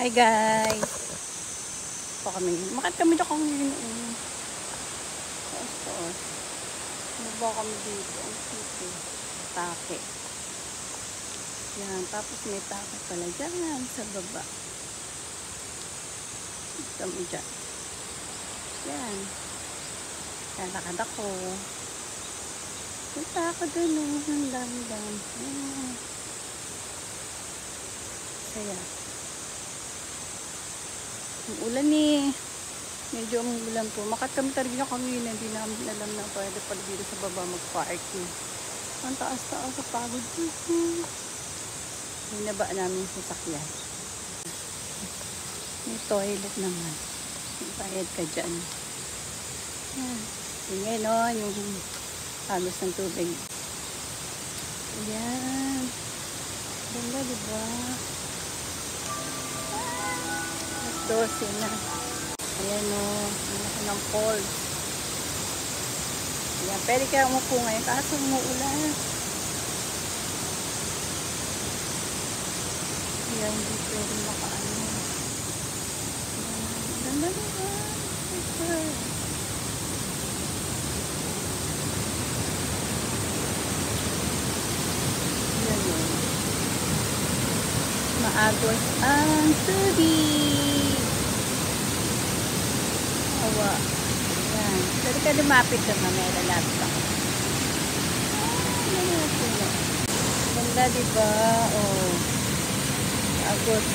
Hi guys! Pa kami. Makat kami na kami yun. Taas. Maba kami dito. Ang sito. Take. Yan. Tapos may take pala dyan sa baba. Kami dyan. Yan. Kalakad ako. Punta ako dun. Ang dami-dami. Saya. Ulan eh. Medyo umulan po. Makat kami talaga kami na hindi namin alam na pwede pala dito sa baba mag-parking. Ang taas-taas sa pagod. Hinaba namin yung sasakyan. May toilet naman. Bayad ka dyan. Tingnan o, yung halos ng tubig. Ayan. Ganda diba? 12 na. Ayan o. Ang laki ng falls. Ayan. Pwede kaya umupo ngayon. Kaso umuulan. Ayan. Hindi pwede makaano. Ayan. Ganda diba? Super. Ayan o. Maagos ang tubig. Awa. Ayan. Pwede ka lumapit ka mamaya. Lalapit ako. Ganda diba? Oh. Agos.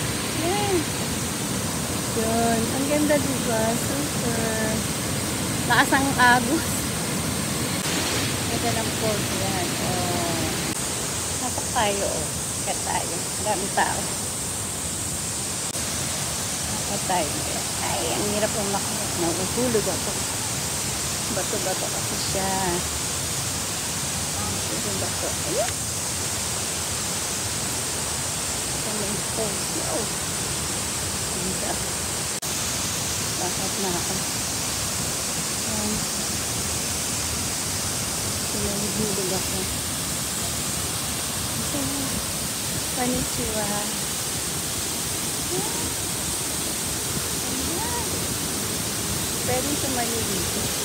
Yan. Yun. Ang ganda diba? Super. Lakas ang agos. Ganda ng falls. Yan. Oh. Napak tayo. Oh. Kat tayo. Dami tao. Napak tayo. Ay, ang hirap ang makinig. Nahuhulog ako. Bato-bato kasi siya. Bato-bato. Ayun. May falls na. Oh. Ganda. Bakit na ako. Nahuhulog ako. Konnichiwa. Pwede sumayo dito.